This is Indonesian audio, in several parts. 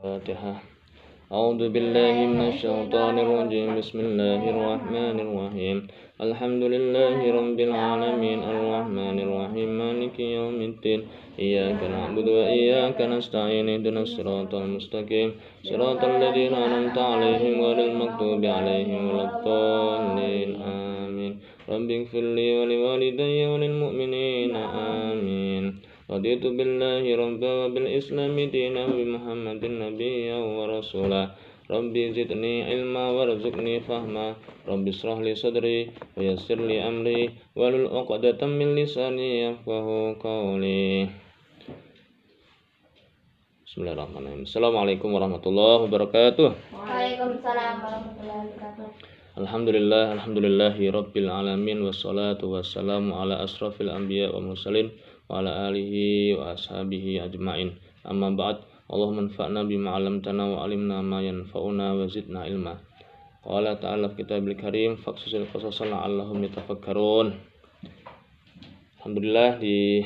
Fatihah. A'udzu billahi minasyaitonir rajim. Bismillahirrahmanirrahim. Alhamdulillahi rabbil alamin arrahmanir rahim maliki yaumiddin. Iyyaka na'budu wa iyyaka nasta'in ihdinas siratal mustaqim siratal ladzina an'amta 'alaihim ghairil maghdubi 'alaihim waladdallin. Amin. Rabbighfirli wa liwalidayya wa lil mu'minina. Amin. Raditu billahi rabba wa bil islami dina wa bi Muhammadin nabiyya wa rasula. Rabbi zidni ilma warzuqni fahma. Rabbi israh li sadri wa yassir li amri wahlul 'uqdatam min lisani yafqahu qawli. Bismillahirrahmanirrahim. Assalamualaikum warahmatullahi wabarakatuh. Waalaikumsalam warahmatullahi wabarakatuh. Alhamdulillahi rabbil alamin wassalatu wassalamu ala asrafil anbiya wa mursalin wa ala alihi wa ashabihi ajma'in. Amma ba'd. Allahumma anfa'na bima 'allamtana wa 'allimna ma yanfa'una wa zidna ilma. Qala ta'ala fi kitabil karim faqsusil qasasa la'allahum yatafakkarun. Alhamdulillah, di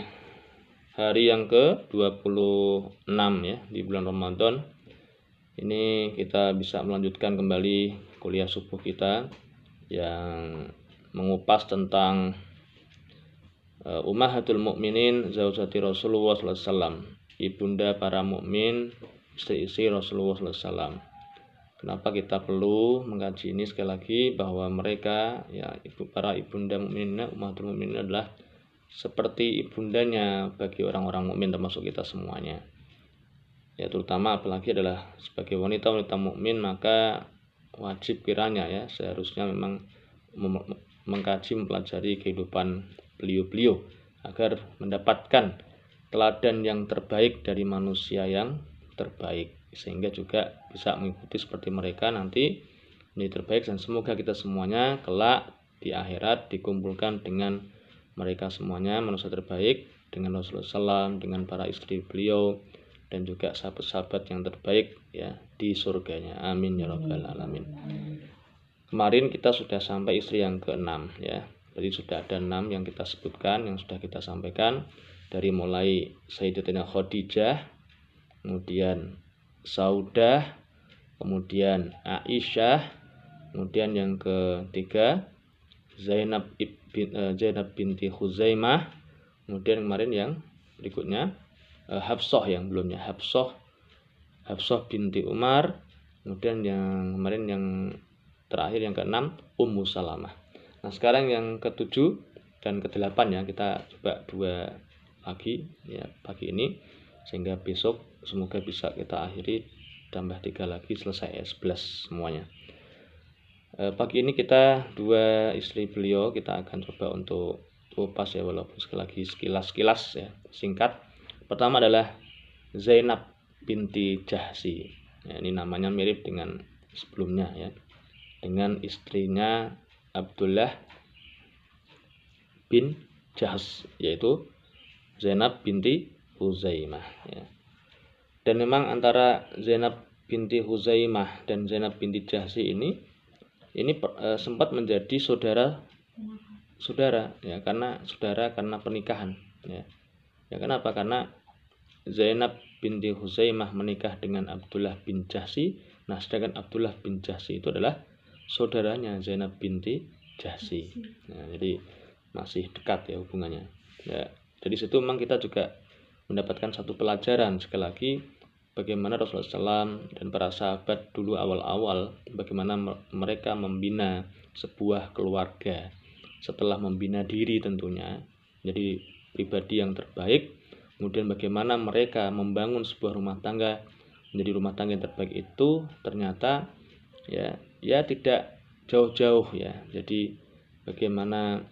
hari yang ke-26 ya di bulan Ramadan ini kita bisa melanjutkan kembali kuliah subuh kita yang mengupas tentang Ummahatul Mukminin Zaujati Rasulullah sallallahu alaihi wasallam, ibunda para mukmin, istri-istri Rasulullah sallallahu alaihi wasallam. Kenapa kita perlu mengkaji ini sekali lagi, bahwa mereka ya para ibunda mukminin, Ummahatul Mukminin adalah seperti ibundanya bagi orang-orang mukmin termasuk kita semuanya. Ya, terutama apalagi adalah sebagai wanita-wanita mukmin, maka wajib kiranya ya seharusnya memang mengkaji, mempelajari kehidupan beliau-beliau agar mendapatkan teladan yang terbaik dari manusia yang terbaik, sehingga juga bisa mengikuti seperti mereka nanti menjadi terbaik. Dan semoga kita semuanya kelak di akhirat dikumpulkan dengan mereka semuanya, manusia terbaik, dengan Rasulullah SAW, dengan para istri beliau, dan juga sahabat-sahabat yang terbaik ya di surganya. Amin ya rabbal alamin. Kemarin kita sudah sampai istri yang ke-6 ya. Jadi sudah ada 6 yang kita sebutkan, yang sudah kita sampaikan, dari mulai Sayyidatina Khadijah, kemudian Saudah, kemudian Aisyah, kemudian yang ketiga Zainab binti Khuzaimah, kemudian kemarin yang berikutnya Hafsah, yang belumnya Hafsah binti Umar, kemudian yang kemarin yang terakhir yang ke-6 Ummu Salamah. Nah, sekarang yang ke-7 dan ke-8 ya, kita coba 2 lagi ya pagi ini, sehingga besok semoga bisa kita akhiri, tambah 3 lagi selesai 11 semuanya. Pagi ini kita 2 istri beliau kita akan coba untuk kupas ya, walaupun sekali lagi sekilas ya, singkat. Pertama adalah Zainab binti Jahsi. Ya, ini namanya mirip dengan sebelumnya ya, dengan istrinya Abdullah bin Jahs, yaitu Zainab binti Huzaimah ya. Dan memang antara Zainab binti Huzaimah dan Zainab binti Jahsi ini sempat menjadi saudara ya, karena pernikahan ya. Ya, kenapa? Karena Zainab binti Huzaimah menikah dengan Abdullah bin Jahsi. Nah, sedangkan Abdullah bin Jahsi itu adalah saudaranya Zainab binti Jahsi. Nah, jadi masih dekat ya hubungannya. Ya, dari situ memang kita juga mendapatkan satu pelajaran sekali lagi, bagaimana Rasulullah SAW dan para sahabat dulu awal-awal, bagaimana mereka membina sebuah keluarga setelah membina diri tentunya, jadi pribadi yang terbaik. Kemudian bagaimana mereka membangun sebuah rumah tangga menjadi rumah tangga yang terbaik itu ternyata ya tidak jauh-jauh ya. Jadi bagaimana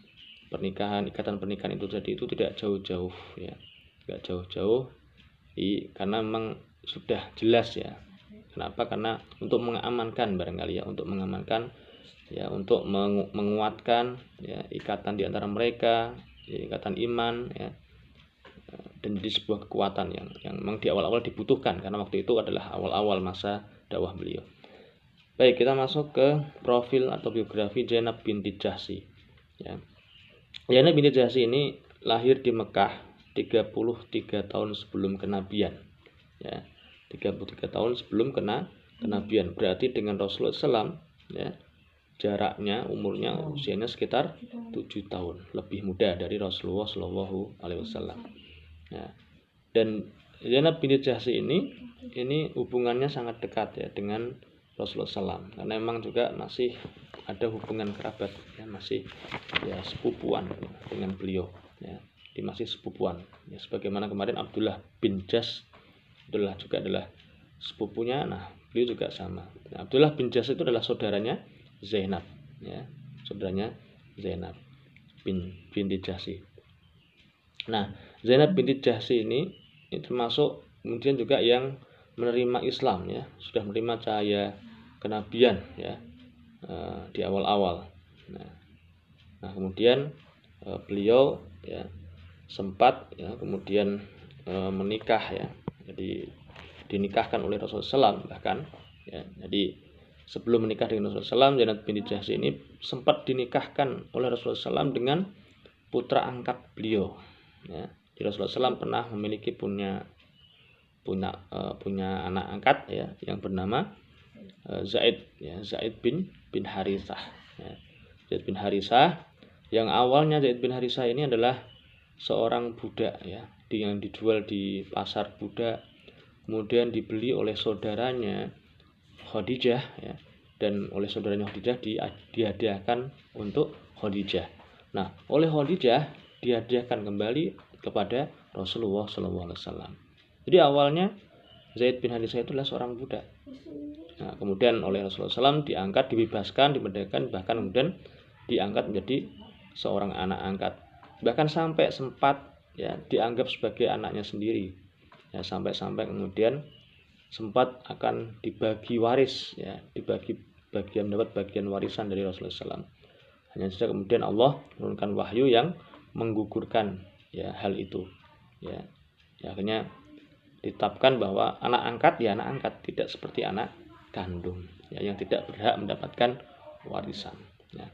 ikatan pernikahan itu jadi itu tidak jauh-jauh ya, tidak jauh-jauh karena memang sudah jelas ya. Kenapa? Karena untuk mengamankan barangkali ya, untuk mengamankan ya, untuk menguatkan ya ikatan di antara mereka ya, ikatan iman ya, dan jadi sebuah kekuatan yang memang di awal-awal dibutuhkan, karena waktu itu adalah awal-awal masa dakwah beliau. Baik, kita masuk ke profil atau biografi Zainab binti Jahsi ya. Zainab binti Jahsi ini lahir di Mekah 33 tahun sebelum kenabian ya. 33 tahun sebelum kenabian. Berarti dengan Rasulullah SAW ya, jaraknya umurnya usianya sekitar 7 tahun, lebih muda dari Rasulullah SAW. Ya. Dan Zainab binti Jahsy ini hubungannya sangat dekat ya dengan Rasulullah SAW, karena memang juga masih ada hubungan kerabat ya, masih ya sepupuan ya, dengan beliau ya, masih sepupuan ya, sebagaimana kemarin Abdullah bin Jas adalah sepupunya. Nah, beliau juga sama. Nah, Abdullah bin Jas itu adalah saudaranya Zainab ya, saudaranya Zainab binti Jahsy. Nah, Zainab binti Jahsy ini termasuk kemudian juga yang menerima Islam ya, sudah menerima cahaya kenabian ya di awal-awal. Nah, kemudian beliau ya sempat ya kemudian menikah ya, jadi dinikahkan oleh Rasulullah SAW bahkan ya. Jadi sebelum menikah dengan Rasulullah SAW, Zainab binti Jahsy ini sempat dinikahkan oleh Rasulullah SAW dengan putra angkat beliau ya. Di Rasulullah SAW pernah memiliki punya anak angkat ya, yang bernama Zaid ya, Zaid bin Harithah ya. Zaid bin Harithah, yang awalnya Zaid bin Harithah ini adalah seorang budak ya, yang dijual di pasar budak, kemudian dibeli oleh saudaranya Khadijah ya, dan oleh saudaranya Khadijah dihadiahkan untuk Khadijah. Nah, oleh Khadijah dihadiahkan kembali kepada Rasulullah SAW. Jadi awalnya Zaid bin Harithah itu adalah seorang budak. Nah, kemudian oleh Rasulullah SAW diangkat, dibebaskan, dimerdekakan, bahkan kemudian diangkat menjadi seorang anak angkat. Bahkan sampai sempat ya dianggap sebagai anaknya sendiri. Ya, sampai kemudian sempat akan dibagi waris ya, mendapat bagian warisan dari Rasulullah SAW. Hanya saja kemudian Allah menurunkan wahyu yang menggugurkan ya hal itu. Ya, akhirnya ditetapkan bahwa anak angkat ya anak angkat, tidak seperti anak kandung ya, yang tidak berhak mendapatkan warisan ya.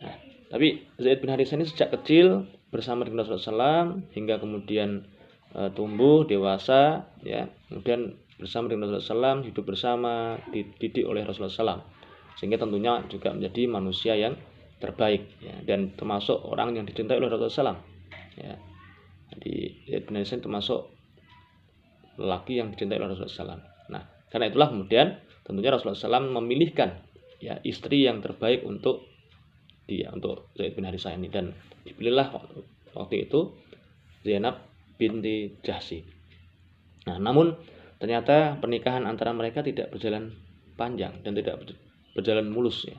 Nah, tapi Zaid bin Harithah ini sejak kecil bersama dengan Rasulullah SAW hingga kemudian tumbuh dewasa ya, kemudian bersama dengan Rasulullah SAW, hidup bersama, dididik oleh Rasulullah SAW, sehingga tentunya juga menjadi manusia yang terbaik ya, dan termasuk orang yang dicintai oleh Rasulullah SAW ya. Jadi Zaid bin Harithah termasuk lelaki yang dicintai oleh Rasulullah SAW. Nah, karena itulah kemudian tentunya Rasulullah SAW memilihkan ya istri yang terbaik untuk dia, untuk Zaid bin Harithah ini, dan dipilihlah waktu itu Zainab binti Jahsy. Nah, namun ternyata pernikahan antara mereka tidak berjalan panjang dan tidak berjalan mulus ya.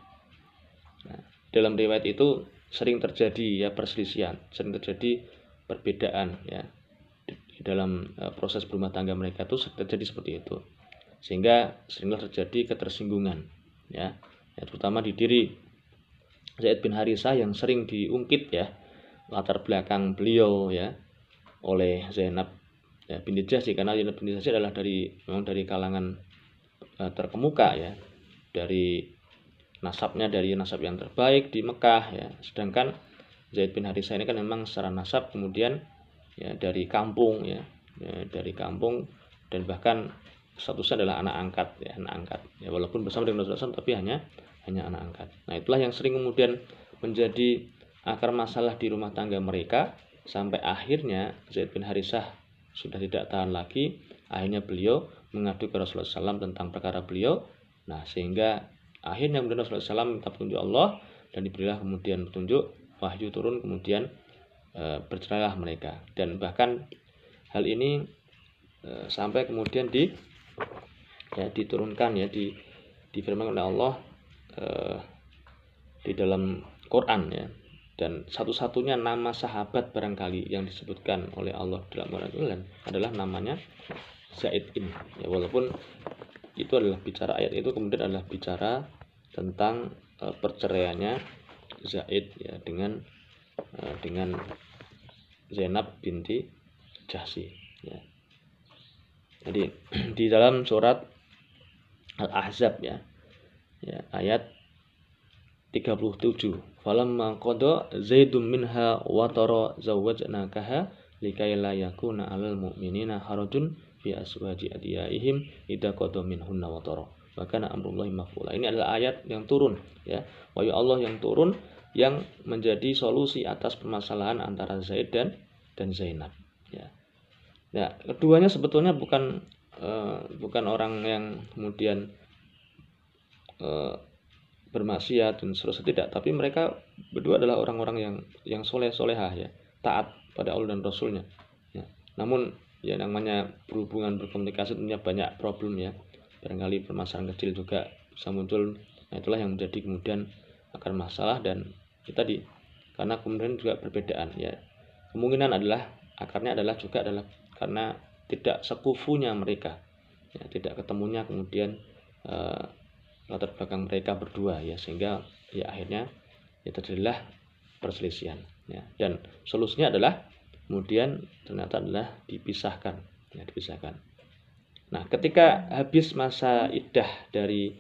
Nah, dalam riwayat itu sering terjadi ya perselisihan, sering terjadi perbedaan ya. Di dalam proses berumah tangga mereka itu terjadi seperti itu, sehingga seringlah terjadi ketersinggungan ya, terutama di diri Zaid bin Harithah yang sering diungkit ya latar belakang beliau ya oleh Zainab ya, binti Jahsy, karena Zainab binti Jahsy adalah memang dari kalangan terkemuka ya, dari nasabnya dari nasab yang terbaik di Mekah ya, sedangkan Zaid bin Harithah ini kan memang secara nasab kemudian ya dari kampung ya, dari kampung, dan bahkan statusnya adalah anak angkat ya, walaupun bersama dengan Rasulullah SAW tapi hanya anak angkat. Nah, itulah yang sering kemudian menjadi akar masalah di rumah tangga mereka, sampai akhirnya Zaid bin Harithah sudah tidak tahan lagi, akhirnya beliau mengadu ke Rasulullah SAW tentang perkara beliau. Nah, sehingga akhirnya kemudian Rasulullah SAW minta petunjuk Allah, dan diberilah kemudian petunjuk, wahyu turun, kemudian bercerailah mereka. Dan bahkan hal ini sampai kemudian diturunkan ya, difirmankan oleh Allah di dalam Quran ya, dan satu-satunya nama sahabat barangkali yang disebutkan oleh Allah dalam Quran adalah namanya Zaid ini ya, walaupun itu adalah bicara, ayat itu kemudian adalah bicara tentang perceraiannya Zaid ya dengan Zainab binti Jahsy ya. Jadi di dalam surat Al-Ahzab ya, ayat 37, falamma qada Zaidun minha wa tara zawwajnakaha likay la yakuna 'alal mu'minina harajun fi aswaji adiyaihim idza qada minhunna watara wa kana amrullahi maf'ula. Ini adalah ayat yang turun ya, wahyu Allah yang turun yang menjadi solusi atas permasalahan antara Zaid dan Zainab ya. Nah, keduanya sebetulnya bukan orang yang kemudian bermaksiat dan seterusnya, tidak, tapi mereka berdua adalah orang-orang yang solehah ya, taat pada Allah dan Rasulnya ya. Namun ya namanya berhubungan berkomunikasi tentunya banyak problem ya, barangkali permasalahan kecil juga bisa muncul. Nah, itulah yang menjadi kemudian akar masalah, dan kita karena kemudian juga perbedaan ya, kemungkinan akarnya adalah karena tidak sekufunya mereka ya, tidak ketemunya kemudian latar belakang mereka berdua ya, sehingga ya akhirnya ya terjadilah perselisihan ya, dan solusinya adalah kemudian ternyata adalah dipisahkan. Nah, ketika habis masa iddah dari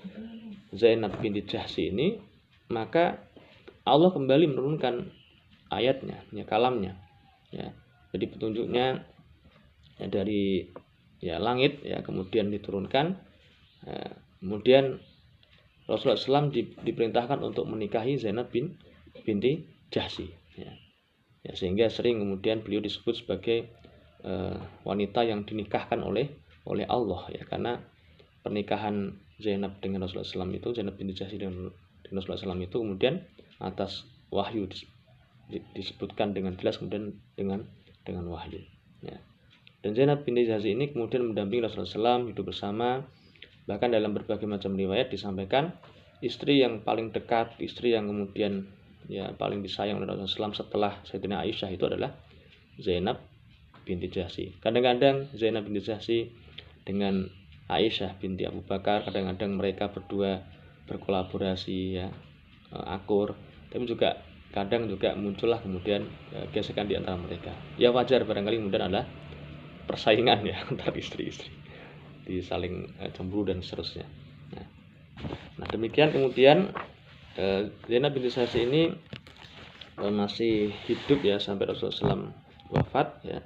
Zainab binti Jahsy ini, maka Allah kembali menurunkan ayatnya ya, kalamnya ya. Jadi petunjuknya ya, dari ya langit ya, kemudian diturunkan ya, kemudian Rasulullah SAW diperintahkan untuk menikahi Zainab binti Jahsy ya. Ya, sehingga sering kemudian beliau disebut sebagai wanita yang dinikahkan oleh Allah ya, karena pernikahan Zainab dengan Rasulullah SAW itu, Zainab binti Jahsy dengan Rasulullah SAW itu kemudian atas wahyu, disebutkan dengan jelas kemudian dengan wahyu ya. Dan Zainab binti Jahsy ini kemudian mendampingi Rasulullah SAW hidup bersama. Bahkan dalam berbagai macam riwayat disampaikan istri yang paling dekat, istri yang kemudian ya paling disayang oleh Rasulullah SAW setelah Sayyidatina Aisyah itu adalah Zainab binti Jahsy. Kadang-kadang Zainab binti Jahsy dengan Aisyah binti Abu Bakar, kadang-kadang mereka berdua berkolaborasi ya, akur, tapi juga kadang juga muncullah kemudian gesekan di antara mereka. Ya wajar barangkali kemudian adalah persaingan ya antar istri-istri, di saling cemburu dan seterusnya. Nah demikian kemudian Zainab binti Jahsy ini masih hidup ya sampai Rasulullah SAW wafat ya.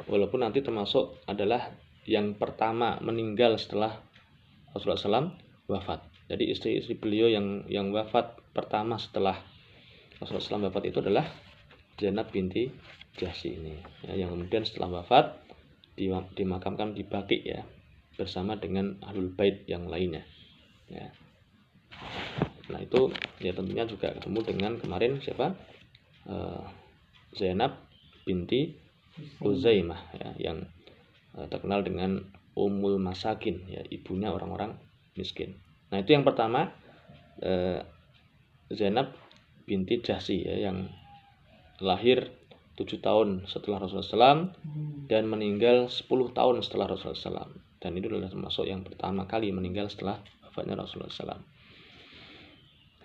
Walaupun nanti termasuk adalah yang pertama meninggal setelah Rasulullah SAW wafat. Jadi istri-istri beliau yang wafat pertama setelah Rasulullah SAW wafat itu adalah Zainab binti Jahsy ini ya, yang kemudian setelah wafat dimakamkan di Baqi ya, bersama dengan ahlul bait yang lainnya ya. Nah itu ya tentunya juga ketemu dengan kemarin siapa, Zainab binti Uzaimah ya, yang terkenal dengan Ummul Masakin ya, ibunya orang-orang miskin. Nah itu yang pertama, Zainab binti Jahsy ya, yang lahir 7 tahun setelah Rasulullah SAW dan meninggal 10 tahun setelah Rasulullah SAW. Dan itu adalah termasuk yang pertama kali meninggal setelah wafatnya Rasulullah SAW.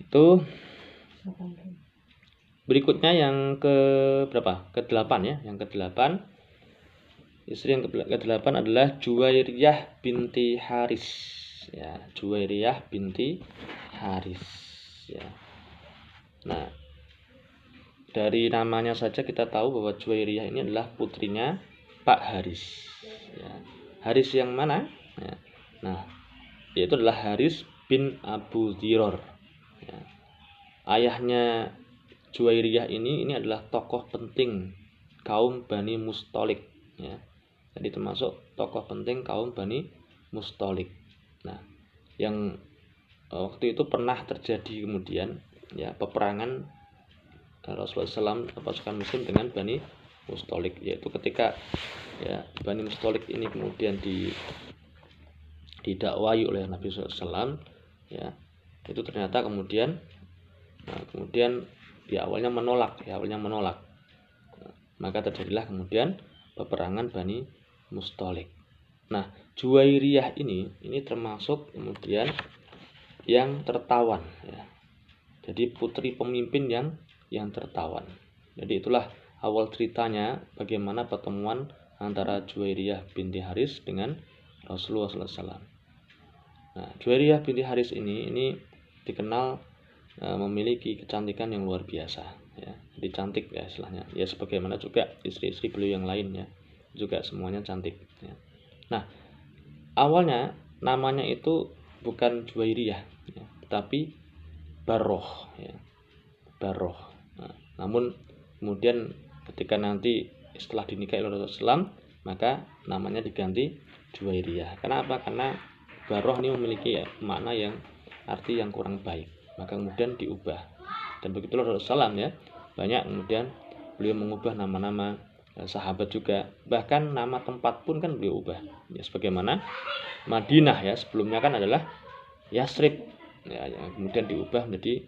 Itu berikutnya yang ke berapa? Ke-8 ya. Yang ke-8, istri yang ke-8 adalah Juwairiyah binti Haris ya. Juwairiyah binti Haris ya. Nah, dari namanya saja kita tahu bahwa Juwairiyah ini adalah putrinya Pak Haris ya. Haris yang mana ya? Nah, yaitu adalah Haris bin Abu Dziror ya. Ayahnya Juwairiyah ini adalah tokoh penting kaum Bani Mustalik ya. Jadi termasuk tokoh penting kaum Bani Mustalik. Nah, yang waktu itu pernah terjadi kemudian ya peperangan Rasulullah SAW pasukan muslim dengan Bani Mustalik, yaitu ketika ya Bani Mustalik ini kemudian didakwai oleh Nabi SAW ya, itu ternyata kemudian dia awalnya menolak maka terjadilah kemudian peperangan Bani Mustalik. Nah Juwairiyah ini termasuk kemudian yang tertawan ya, jadi putri pemimpin yang tertawan. Jadi itulah awal ceritanya bagaimana pertemuan antara Juwairiyah binti Haris dengan Rasulullah SAW. Nah, Juwairiyah binti Haris ini dikenal memiliki kecantikan yang luar biasa ya. Jadi cantik ya istilahnya. Ya sebagaimana juga istri-istri beliau yang lainnya. juga semuanya cantik ya. Nah, awalnya namanya itu bukan Juwairiyah ya, tapi Barroh ya, Barroh. Nah, namun kemudian ketika nanti setelah dinikahi oleh Rasulullah SAW, maka namanya diganti Juwairiyah. Kenapa? Karena Barroh ini memiliki ya, makna yang arti yang kurang baik, maka kemudian diubah. Dan begitulah Rasulullah SAW ya, banyak kemudian beliau mengubah nama-nama sahabat juga, bahkan nama tempat pun kan beliau ubah ya, sebagaimana Madinah ya, sebelumnya kan adalah Yasrib ya, yang kemudian diubah menjadi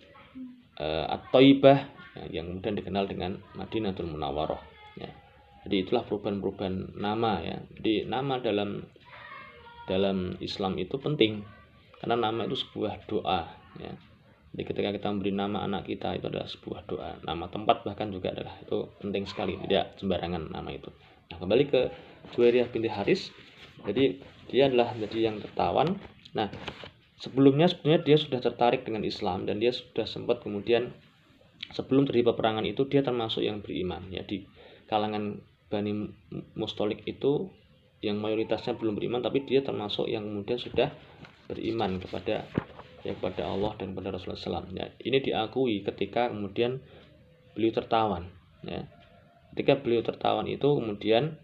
At-Thaibah ya, yang kemudian dikenal dengan Madinatul Munawwarah ya. Jadi itulah perubahan-perubahan nama ya. Jadi nama dalam Islam itu penting, karena nama itu sebuah doa ya. Jadi ketika kita memberi nama anak kita itu adalah sebuah doa. Nama tempat bahkan juga adalah, itu penting sekali, tidak sembarangan nama itu. Nah, kembali ke Juwairiyah binti Haris. Jadi dia adalah yang tertawan. Nah, sebelumnya sebenarnya dia sudah tertarik dengan Islam, dan dia sudah sempat kemudian sebelum terjadi peperangan itu dia termasuk yang beriman ya. Di kalangan Bani Mustalik itu yang mayoritasnya belum beriman, tapi dia termasuk yang kemudian sudah beriman kepada Allah dan kepada Rasulullah SAW ya. Ini diakui ketika kemudian beliau tertawan ya. Ketika beliau tertawan itu kemudian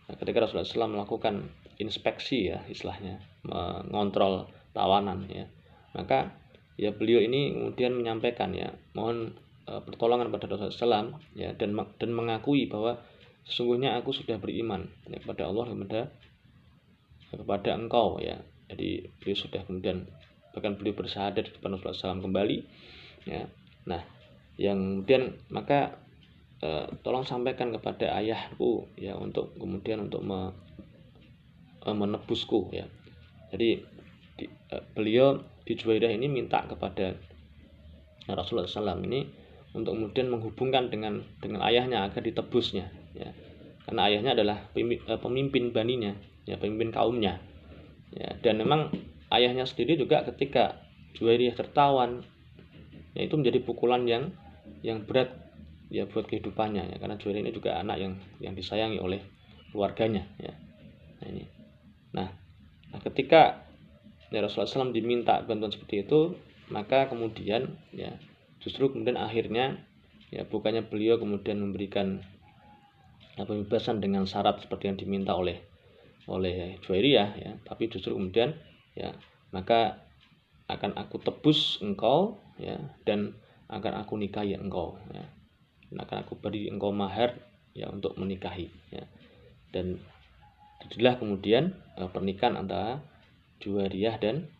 ketika Rasulullah SAW melakukan inspeksi ya, istilahnya mengontrol tawanan ya, maka ya beliau ini kemudian menyampaikan ya, mohon pertolongan pada Rasulullah SAW ya, dan mengakui bahwa sesungguhnya aku sudah beriman ya, kepada Allah dan kepada engkau ya. Jadi beliau sudah kemudian, bahkan beliau bersyahadat di depan Rasulullah SAW kembali ya. Nah, yang kemudian maka tolong sampaikan kepada ayahku ya, untuk kemudian untuk menebusku ya. Jadi beliau di Juwairiyah ini minta kepada Rasulullah SAW ini untuk kemudian menghubungkan dengan ayahnya agar ditebusnya ya. Karena ayahnya adalah pemimpin baninya ya, pemimpin kaumnya ya. Dan memang ayahnya sendiri juga ketika Juwairiyah tertawan ya, itu menjadi pukulan yang berat ya buat kehidupannya ya, karena Juwairiyah ini juga anak yang disayangi oleh keluarganya ya. Nah, ketika ya Rasulullah SAW diminta bantuan seperti itu, maka kemudian ya justru kemudian akhirnya ya, bukannya beliau kemudian memberikan pembebasan dengan syarat seperti yang diminta oleh Juwairiyah ya, tapi justru kemudian ya, maka akan aku tebus engkau ya, dan akan aku nikahi engkau ya, dan akan aku beri engkau mahar ya untuk menikahi ya. Dan jadilah kemudian pernikahan antara Juwairiyah dan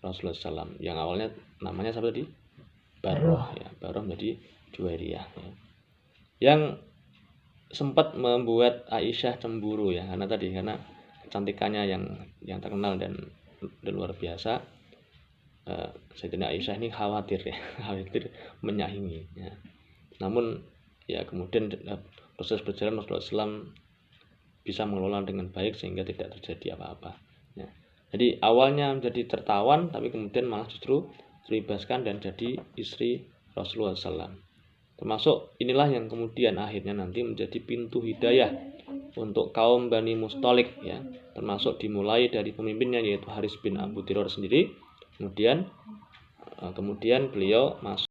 Rasulullah SAW yang awalnya namanya siapa tadi? Barroh ya, Barroh menjadi Juwairiyah ya. Yang sempat membuat Aisyah cemburu ya, karena kecantikannya yang terkenal dan luar biasa. Sayyidatina Aisyah ini khawatir menyaingi ya. Namun ya kemudian proses berjalan, Rasulullah SAW bisa mengelola dengan baik sehingga tidak terjadi apa-apa ya. Jadi awalnya menjadi tertawan, tapi kemudian malah justru terbebaskan dan jadi istri Rasulullah SAW. Termasuk inilah yang kemudian akhirnya nanti menjadi pintu hidayah untuk kaum Bani Mustalik ya, termasuk dimulai dari pemimpinnya yaitu Haris bin Abu Tiror sendiri. Kemudian beliau masuk